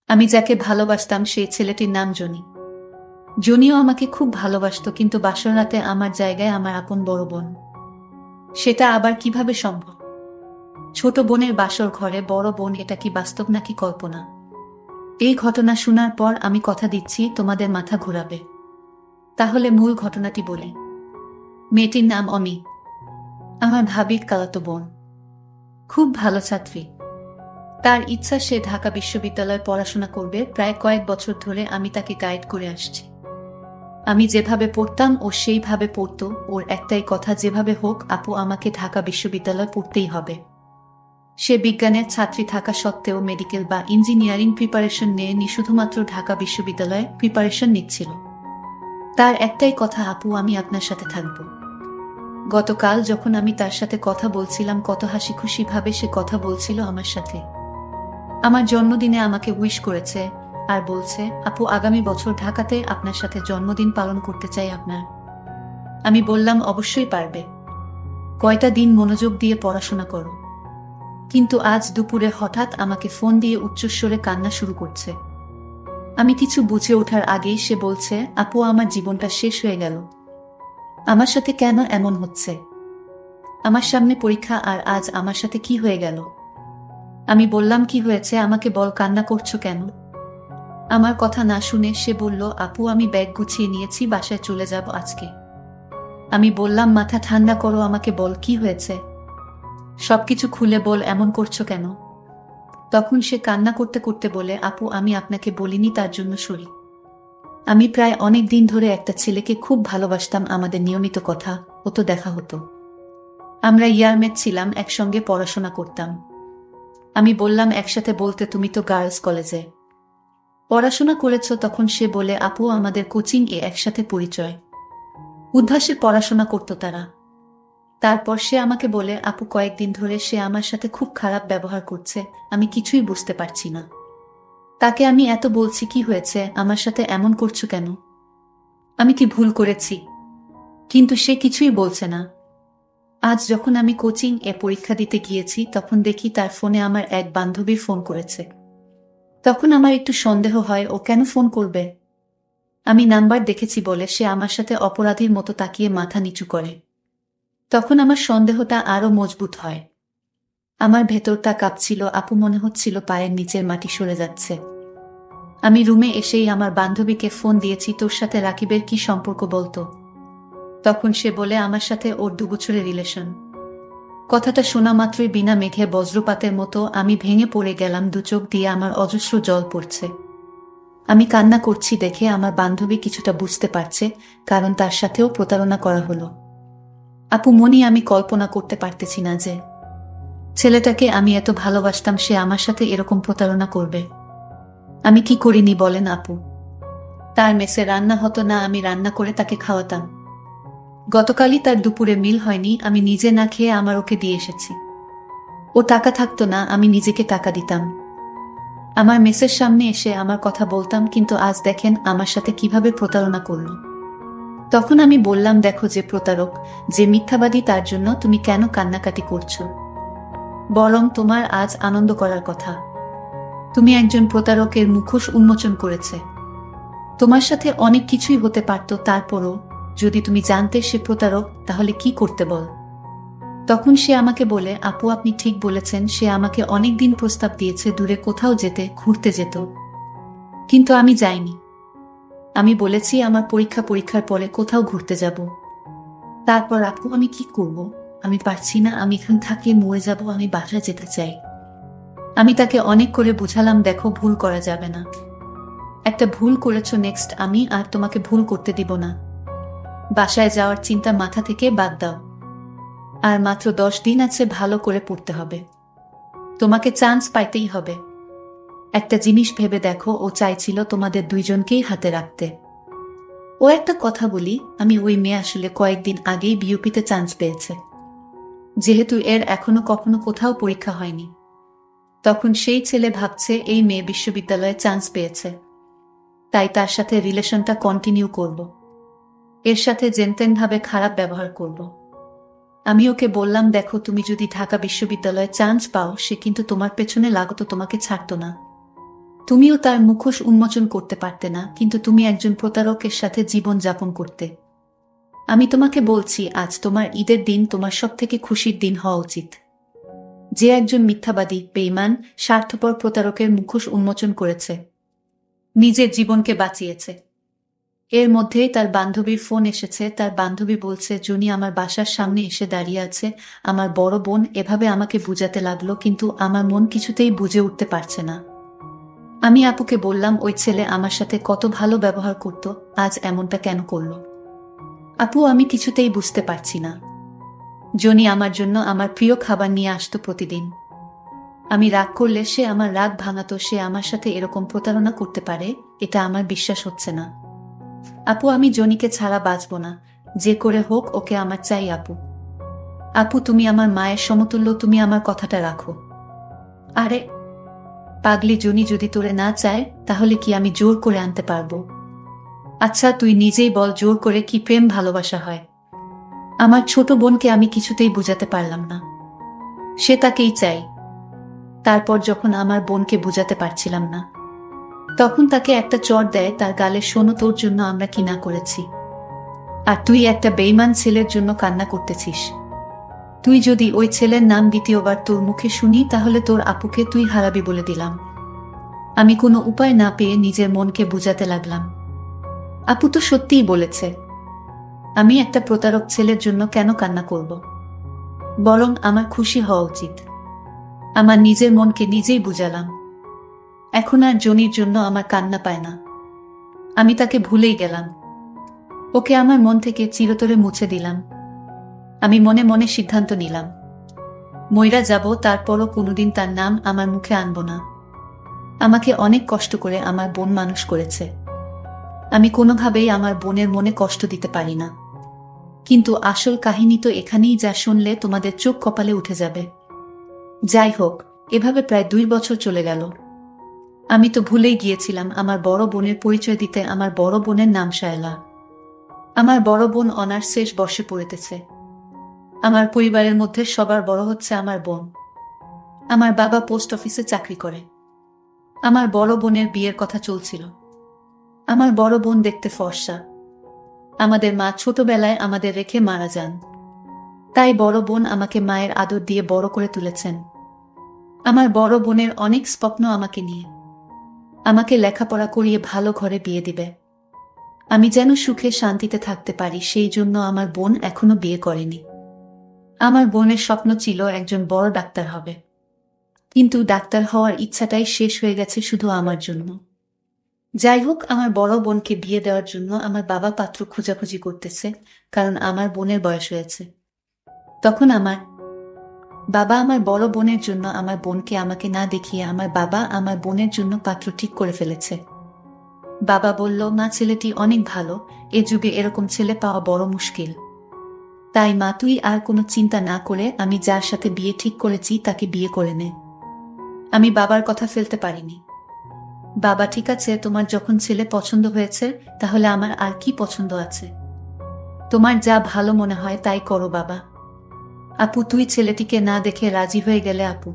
আমি যাকে ভালোবাসতাম সেই ছেলেটির নাম জনি। জনিও আমাকে খুব ভালোবাসতো, কিন্তু বাসর রাতে আমার জায়গায় আমার আপন বড় বোন। সেটা আবার কিভাবে সম্ভব? ছোট বোনের বাসর ঘরে বড় বোন, এটা কি বাস্তব নাকি কল্পনা? এই ঘটনা শোনার পর আমি কথা দিচ্ছি তোমাদের মাথা ঘোরাবে। তাহলে মূল ঘটনাটি বলি। মেয়েটির নাম অমি। আমার ভাবির খালাতো বোন। খুব ভালো ছাত্রী। তার ইচ্ছা সে ঢাকা বিশ্ববিদ্যালয়ে পড়াশোনা করবে। প্রায় কয়েক বছর ধরে আমি তাকে গাইড করে আসছি। আমি যেভাবে পড়তাম ও সেইভাবে পড়তো। ওর একটাই কথা, যেভাবে হোক আপু আমাকে ঢাকা বিশ্ববিদ্যালয়ে পড়তেই হবে। সে বিজ্ঞানের ছাত্রী থাকা সত্ত্বেও মেডিকেল বা ইঞ্জিনিয়ারিং প্রিপারেশন নিয়ে শুধুমাত্র ঢাকা বিশ্ববিদ্যালয়ে প্রিপারেশন নিচ্ছিল। তার একটাই কথা, আপু আমি আপনার সাথে থাকব। গতকাল যখন আমি তার সাথে কথা বলছিলাম, কত হাসি খুশি ভাবে সে কথা বলছিল আমার সাথে। আমার জন্মদিনে আমাকে উইশ করেছে আর বলছে, আপু আগামী বছর ঢাকাতে আপনার সাথে জন্মদিন পালন করতে চাই আপনার। আমি বললাম অবশ্যই পারবে, কয়টা দিন মনোযোগ দিয়ে পড়াশোনা করো। কিন্তু আজ দুপুরে হঠাৎ আমাকে ফোন দিয়ে উচ্চস্বরে কান্না শুরু করছে। আমি কিছু বুঝে ওঠার আগেই সে বলছে, আপু আমার জীবনটা শেষ হয়ে গেল। আমার সাথে কেন এমন হচ্ছে? আমার সামনে পরীক্ষা আর আজ আমার সাথে কি হয়ে গেল? আমি বললাম কি হয়েছে আমাকে বল, কান্না করছো কেন? আমার কথা না শুনে সে বলল, আপু আমি ব্যাগ গুছিয়ে নিয়েছি, বাসায় চলে যাব আজকে। আমি বললাম মাথা ঠান্ডা করো, আমাকে বল কি হয়েছে, সবকিছু খুলে বল, এমন করছো কেন? তখন সে কান্না করতে করতে বলে, আপু আমি আপনাকে বলিনি, তার জন্য সরি। আমি প্রায় অনেক দিন ধরে একটা ছেলেকে খুব ভালোবাসতাম, আমাদের নিয়মিত কথা হতো, দেখা হতো। আমরা ইয়ারমেট ছিলাম, একসঙ্গে পড়াশোনা করতাম। আমি বললাম একসাথে বলতে, তুমি তো গার্লস কলেজে পড়াশোনা করেছ। তখন সে বলে, আপু আমাদের কোচিং এ একসাথে পরিচয়। উদ্ভাসে পড়াশোনা করত তারা। তারপর সে আমাকে বলে, আপু কয়েকদিন ধরে সে আমার সাথে খুব খারাপ ব্যবহার করছে, আমি কিছুই বুঝতে পারছি না। তাকে আমি এত বলছি কি হয়েছে, আমার সাথে এমন করছো কেন, আমি কি ভুল করেছি? কিন্তু সে কিছুই বলছে না। আজ যখন আমি কোচিং এ পরীক্ষা দিতে গিয়েছি, তখন দেখি তার ফোনে আমার এক বান্ধবীর ফোন করেছে। তখন আমার একটু সন্দেহ হয়, ও কেন ফোন করবে। আমি নাম্বার দেখেছি বলে সে আমার সাথে অপরাধীর মতো তাকিয়ে মাথা নিচু করে। তখন আমার সন্দেহটা আরো মজবুত হয়। আমার ভেতরটা কাঁপছিল, আপু মনে হচ্ছিল পায়ের নিচের মাটি সরে যাচ্ছে। আমি রুমে এসেই আমার বান্ধবীকে ফোন দিয়েছি, তোর সাথে রাকিবের কি সম্পর্ক বলতো। তখন সে বলে, আমার সাথে ওর 2 বছরের রিলেশন। কথাটা শোনা মাত্রই বিনা মেঘে বজ্রপাতের মতো আমি ভেঙে পড়ে গেলাম, দু চোখ দিয়ে আমার অজস্র জল পড়ছে। আমি কান্না করছি দেখে আমার বান্ধবী কিছুটা বুঝতে পারছে, কারণ তার সাথেও প্রতারণা করা হলো। আপু মনি, আমি কল্পনা করতে পারতেছি না যে ছেলেটাকে আমি এত ভালোবাসতাম সে আমার সাথে এরকম প্রতারণা করবে। আমি কি করিনি বলেন আপু? তার মেসে রান্না হতো না, আমি রান্না করে তাকে খাওয়াতাম। গতকালই তার দুপুরে মিল হয়নি, আমি নিজে না খেয়ে আমার ওকে দিয়ে এসেছি। ও টাকা থাকতো না, আমি নিজেকে টাকা দিতাম। আমার মেসের সামনে এসে আমার কথা বলতাম, কিন্তু আজ দেখেন আমার সাথে কিভাবে প্রতারণা করলো। তখন আমি বললাম, দেখো যে প্রতারক, যে মিথ্যাবাদী, তার জন্য তুমি কেন কান্নাকাটি করছো? বরং তোমার আজ আনন্দ করার কথা। তুমি একজন প্রতারকের মুখোশ উন্মোচন করেছে। তোমার সাথে অনেক কিছুই হতে পারত, তারপরও যদি তুমি জানতে সে প্রতারক, তাহলে কি করতে বল? তখন সে আমাকে বলে, আপু আপনি ঠিক বলেছেন, সে আমাকে অনেক দিন প্রস্তাব দিয়েছে দূরে কোথাও যেতে, ঘুরতে যেত, কিন্তু আমি যাইনি। আমি বলেছি আমার পরীক্ষার পরে কোথাও ঘুরতে যাব। তারপর আপু আমি কি করব? আমি পারছি না, আমি এখান থাকলে মরে যাব, আমি বাসায় যেতে চাই। আমি তাকে অনেক করে বুঝালাম, দেখো ভুল করা যাবে না। একটা ভুল করেছো, নেক্সট আমি আর তোমাকে ভুল করতে দিব না। বাসায় যাওয়ার চিন্তা মাথা থেকে বাদ দাও। আর মাত্র 10 দিন আছে, ভালো করে পড়তে হবে। তোমাকে চান্স পাইতেই হবে। একটা জিনিস ভেবে দেখো, ও চাইছিল তোমাদের দুইজনকেই হাতে রাখতে। ও একটা কথা বলি, আমি ওই মেয়ে আসলে কয়েকদিন আগেই বিউপিতে চান্স পেয়েছে। যেহেতু এর এখনো কখনো কোথাও পরীক্ষা হয়নি, তখন সেই ছেলে ভাবছে এই মেয়ে বিশ্ববিদ্যালয়ে চান্স পেয়েছে, তাই তার সাথে রিলেশনটা কন্টিনিউ করব। এর সাথে জেনতেন ভাবে খারাপ ব্যবহার করব। আমি ওকে বললাম, দেখো তুমি যদি ঢাকা বিশ্ববিদ্যালয়ে চান্স পাও, সে কিন্তু তোমার পেছনে লাগতো, তোমাকে ছাড়তো না। তুমিও তার মুখোশ উন্মোচন করতে পারতে না, কিন্তু তুমি একজন প্রতারকের সাথে জীবন যাপন করতে। আমি তোমাকে বলছি, আজ তোমার ঈদের দিন তোমার সবথেকে খুশির দিন হওয়া উচিত। যে একজন মিথ্যাবাদী, বেঈমান, স্বার্থপর প্রতারকের মুখোশ উন্মোচন করেছে, নিজের জীবনকে বাঁচিয়েছে। এর মধ্যেই তার বান্ধবীর ফোন এসেছে। তার বান্ধবী বলছে, জুনি আমার বাসার সামনে এসে দাঁড়িয়ে আছে, আমার বড় বোন এভাবে আমাকে বুঝাতে লাগলো, কিন্তু আমার মন কিছুতেই বুঝে উঠতে পারছে না। আমি আপুকে বললাম, ওই ছেলে আমার সাথে কত ভালো ব্যবহার করত, আজ এমনটা কেন করলো? আপু, আমি কিছুতেই বুঝতে পারছি না। জনি আমার জন্য আমার প্রিয় খাবার নিয়ে আসতো প্রতিদিন। আমি রাগ করলে সে আমার রাগ ভাঙাতো। সে আমার সাথে এরকম প্রতারণা করতে পারে, এটা আমার বিশ্বাস হচ্ছে না। আপু, আমি জনিকে ছাড়া বাঁচব না। যে করে হোক ওকে আমার চাই আপু। আপু, তুমি আমার মায়ের সমতুল্য, তুমি আমার কথাটা রাখো। আরে পাগলি জনি, যদি তোরে না চায় তাহলে কি আমি জোর করে আনতে পারবো? আচ্ছা তুই নিজেই বল, জোর করে কি প্রেম ভালোবাসা হয়? আমার ছোট বোনকে আমি কিছুতেই বুঝাতে পারলাম না, সে তাকেই চাই। তারপর যখন আমার বোনকে বুঝাতে পারছিলাম না, তখন তাকে একটা চড় দেয় তার গালে। শোনো, তোর জন্য আমরা কি না করেছি, আর তুই একটা বেঈমান ছেলের জন্য কান্না করতেছিস। তুই যদি ওই ছেলের নাম দ্বিতীয়বার তোর মুখে শুনি, তাহলে তোর আপুকে তুই হারাবি বলে দিলাম। আমি কোনো উপায় না পেয়ে নিজের মনকে বুঝাতে লাগলাম, আপু তো সত্যিই বলেছে, আমি একটা প্রতারক ছেলের জন্য কেন কান্না করব? বরং আমার খুশি হওয়া উচিত। আমার নিজের মনকে নিজেই বুঝালাম। এখন আর জনির জন্য আমার কান্না পায় না। আমি তাকে ভুলেই গেলাম, ওকে আমার মন থেকে চিরতরে মুছে দিলাম। আমি মনে মনে সিদ্ধান্ত নিলাম, মইরা যাব, তারপরও কোনোদিন তার নাম আমার মুখে আনব না। আমাকে অনেক কষ্ট করে আমার বোন মানুষ করেছে, আমি কোনোভাবেই আমার বোনের মনে কষ্ট দিতে পারি না। কিন্তু আসল কাহিনী তো এখানেই, যা শুনলে তোমাদের চোখ কপালে উঠে যাবে। যাই হোক, এভাবে প্রায় 2 বছর চলে গেল। আমি তো ভুলেই গিয়েছিলাম আমার বড় বোনের পরিচয় দিতে। আমার বড় বোনের নাম শায়লা। আমার বড় বোন অনার্স শেষ বর্ষে পড়িতেছে। আমার পরিবারের মধ্যে সবার বড় হচ্ছে আমার বোন। আমার বাবা পোস্ট অফিসে চাকরি করে। আমার বড় বোনের বিয়ের কথা চলছিল। আমার বড় বোন দেখতে ফর্সা। আমাদের মা ছোটবেলায় আমাদের রেখে মারা যান, তাই বড় বোন আমাকে মায়ের আদর দিয়ে বড় করে তুলেছেন। আমার বড় বোনের অনেক স্বপ্ন আমাকে নিয়ে। আমাকে লেখাপড়া করিয়ে ভালো ঘরে বিয়ে দিবে। আমি যেন সুখে শান্তিতে থাকতে পারি, সেই জন্য আমার বোন এখনো বিয়ে করেনি। আমার বোনের স্বপ্ন ছিল একজন বড় ডাক্তার হবে, কিন্তু ডাক্তার হওয়ার ইচ্ছাটাই শেষ হয়ে গেছে শুধু আমার জন্য। যাই হোক, আমার বড় বোনকে বিয়ে দেওয়ার জন্য আমার বাবা পাত্র খোঁজাখুঁজি করতেছে, কারণ আমার বোনের বয়স হয়েছে। তখন আমার বাবা আমার বড় বোনের জন্য, আমার বোনকে আমাকে না দেখিয়ে আমার বাবা আমার বোনের জন্য পাত্র ঠিক করে ফেলেছে। বাবা বলল, মা, ছেলেটি অনেক ভালো, এ যুগে এরকম ছেলে পাওয়া বড় মুশকিল। তাই মা, তুই আর কোনো চিন্তা না করে আমি যার সাথে বিয়ে ঠিক করেছি তাকে বিয়ে করে নে। আমি বাবার কথা ফেলতে পারিনি। বাবা, ঠিক আছে, তোমার যখন ছেলে পছন্দ হয়েছে, তাহলে আমার আর কি পছন্দ আছে? তোমার যা ভালো মনে হয় তাই করো বাবা। আপু, তুই ছেলেটিকে না দেখে রাজি হয়ে গেলে আপু?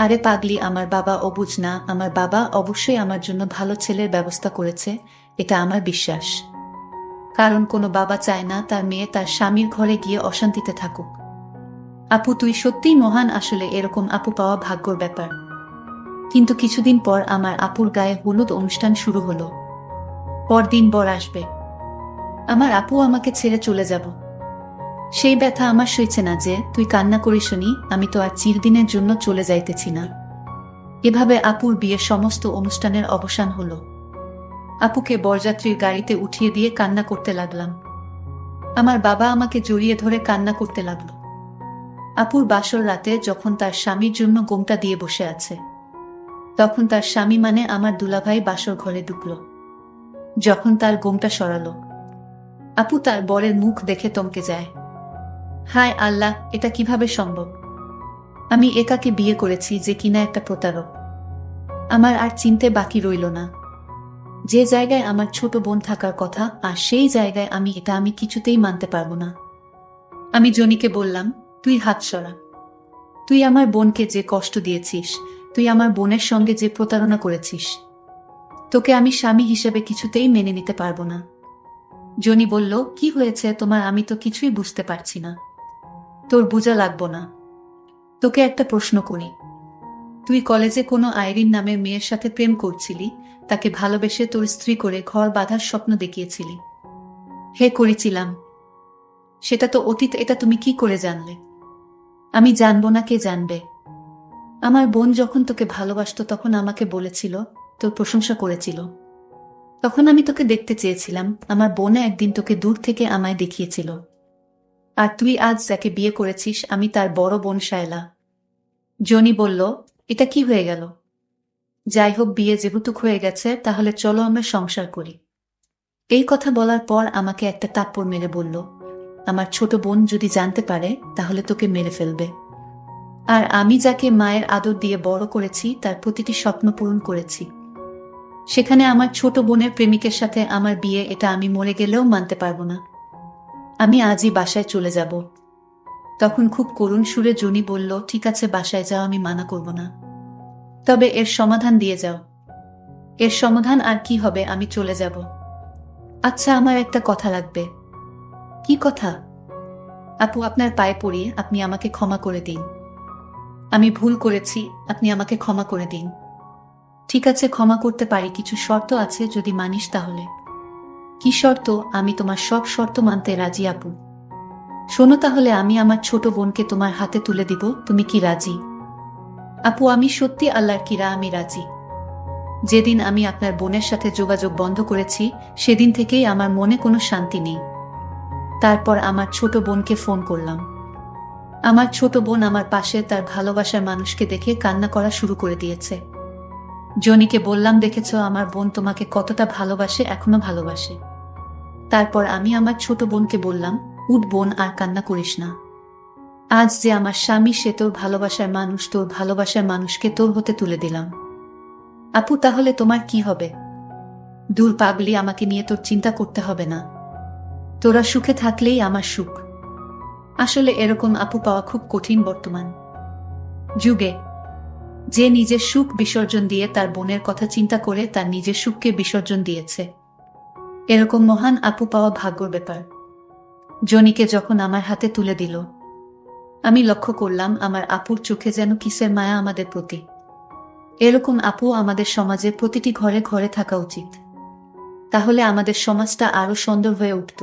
আরে পাগলি, আমার বাবা অবুঝ না। আমার বাবা অবশ্যই আমার জন্য ভালো ছেলের ব্যবস্থা করেছে, এটা আমার বিশ্বাস। কারণ কোনো বাবা চায় না তার মেয়ে তার স্বামীর ঘরে গিয়ে অশান্তিতে থাকুক। আপু, তুই সত্যিই মহান। আসলে এরকম আপু পাওয়া ভাগ্যর ব্যাপার। কিন্তু কিছুদিন পর আমার আপুর গায়ে হলুদ অনুষ্ঠান শুরু হলো। পরদিন বর আসবে। আমার আপু আমাকে ছেড়ে চলে যাব। সেই ব্যথা আমার সইছে না যে। তুই কান্না করিস নি, আমি তো আর চিরদিনের জন্য চলে যাইতেছি না। এভাবে আপুর বিয়ের সমস্ত অনুষ্ঠানের অবসান হলো। আপুকে বরযাত্রীর গাড়িতে উঠিয়ে দিয়ে কান্না করতে লাগলাম। আমার বাবা আমাকে জড়িয়ে ধরে কান্না করতে লাগলো। আপুর বাসর রাতে যখন তার স্বামীর জন্য গোমটা দিয়ে বসে আছে, তখন তার স্বামী মানে আমার দুলাভাই বাসর ঘরে ঢুকল। যখন তার গোমটা সরালো, আপু তার বরের মুখ দেখে থমকে যায়। হায় আল্লাহ, এটা কিভাবে সম্ভব? আমি একাকে বিয়ে করেছি যে কিনা একটা প্রতারক। আমার আর চিনতে বাকি রইল না। যে জায়গায় আমার ছোট বোন থাকার কথা, আর সেই জায়গায় আমি কিছুতেই মানতে পারবো না। আমি জনিকে বললাম, তুই হাত সরা। তুই আমার বোনকে যে কষ্ট দিয়েছিস, তুই আমার বোনের সঙ্গে যে প্রতারণা করেছিস, তোকে আমি স্বামী হিসেবে কিছুতেই মেনে নিতে পারবো না। জনি বলল, কি হয়েছে তোমার? আমি তো কিছুই বুঝতে পারছি না। তোর বোঝা লাগবো না। তোকে একটা প্রশ্ন করি, তুই কলেজে কোনো আইরিন নামের মেয়ের সাথে প্রেম করছিলি, তাকে ভালোবেসে তোর স্ত্রী করে ঘর বাঁধার স্বপ্ন দেখিয়েছিলি। হে, করেছিলাম। সেটা তো অতীত, এটা তুমি কি করে জানলে? আমি জানবো না, কে জানবে? আমার বোন যখন তোকে ভালোবাসতো তখন আমাকে বলেছিল, তোর প্রশংসা করেছিল। তখন আমি তোকে দেখতে চেয়েছিলাম। আমার বোনে একদিন তোকে দূর থেকে আমায় দেখিয়েছিল। আর তুই আজ যাকে বিয়ে করেছিস, আমি তার বড় বোন শায়লা। জনি বলল, এটা কি হয়ে গেল? যাই হোক, বিয়ে যেহেতু হয়ে গেছে, তাহলে চলো আমরা সংসার করি। এই কথা বলার পর আমাকে একটা থাপ্পড় মেরে বলল, আমার ছোট বোন যদি জানতে পারে তাহলে তোকে মেরে ফেলবে। আর আমি যাকে মায়ের আদর দিয়ে বড় করেছি তার প্রতিটি স্বপ্ন পূরণ করেছি, সেখানে আমার ছোট বোনের প্রেমিকের সাথে আমার বিয়ে, এটা আমি মরে গেলেও মানতে পারবো না। আমি আজই বাসায় চলে যাব। তখন খুব করুণ সুরে জনি বলল, ঠিক আছে, বাসায় যাও, আমি মানা করব না। তবে এর সমাধান দিয়ে যাও। এর সমাধান আর কি হবে? আমি চলে যাব। আচ্ছা, আমার একটা কথা লাগবে। কি কথা? আপু, আপনার পায়ে পড়ি, আপনি আমাকে ক্ষমা করে দিন। আমি ভুল করেছি, আপনি আমাকে ক্ষমা করে দিন। ঠিক আছে, ক্ষমা করতে পারি, কিছু শর্ত আছে, যদি মানিস তাহলে। কি শর্ত? আমি তোমার সব শর্ত মানতে রাজি আপু। শোনো তাহলে, আমি আমার ছোট বোনকে তোমার হাতে তুলে দিব, তুমি কি রাজি? আপু, আমি সত্যি আল্লাহর কিরা, আমি রাজি। যেদিন আমি আপনার বোনের সাথে যোগাযোগ বন্ধ করেছি, সেদিন থেকেই আমার মনে কোনো শান্তি নেই। তারপর আমার ছোট বোনকে ফোন করলাম। আমার ছোট বোন আমার পাশে তার ভালোবাসার মানুষকে দেখে কান্না করা শুরু করে দিয়েছে। জনিকে বললাম, দেখেছ আমার বোন তোমাকে কতটা ভালোবাসে, এখনো ভালোবাসে। তারপর আমি আমার ছোট বোনকে বললাম, উঠ বোন, আর কান্না করিস না। আজ যে আমার স্বামী, সে তোর ভালোবাসার মানুষ, তোর ভালোবাসার মানুষকে তোর হতে তুলে দিলাম। আপু, তাহলে তোমার কি হবে? দূর পাগলি, আমাকে নিয়ে তোর চিন্তা করতে হবে না। তোরা সুখে থাকলেই আমার সুখ। আসলে এরকম আপু পাওয়া খুব কঠিন বর্তমান যুগে, যে নিজের সুখ বিসর্জন দিয়ে তার বোনের কথা চিন্তা করে তার নিজের সুখকে বিসর্জন দিয়েছে। এরকম মহান আপু পাওয়া ভাগ্যর ব্যাপার। জনিকে যখন আমার হাতে তুলে দিল, আমি লক্ষ্য করলাম আমার আপুর চোখে যেন কিসের মায়া আমাদের প্রতি। এরকম আপু আমাদের সমাজে প্রতিটি ঘরে ঘরে থাকা উচিত। তাহলে আমাদের সমাজটা আরো সুন্দর হয়ে উঠত।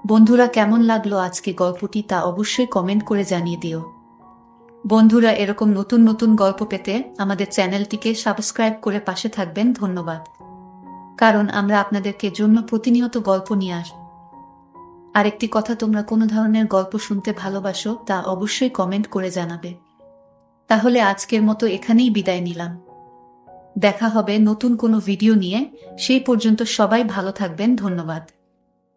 বন্ধুরা, কেমন লাগলো আজকে গল্পটি, তা অবশ্যই কমেন্ট করে জানিয়ে দিও। বন্ধুরা, এরকম নতুন নতুন গল্প পেতে আমাদের চ্যানেলটিকে সাবস্ক্রাইব করে পাশে থাকবেন। ধন্যবাদ। কারণ আমরা আপনাদেরকে জন্য প্রতিনিয়ত গল্প নিয়ে আসব। আরেকটি কথা, তোমরা কোনো ধরনের গল্প শুনতে ভালোবাসো তা অবশ্যই কমেন্ট করে জানাবে। তাহলে আজকের মতো এখানেই বিদায় নিলাম। দেখা হবে নতুন কোনো ভিডিও নিয়ে। সেই পর্যন্ত সবাই ভালো থাকবেন। ধন্যবাদ।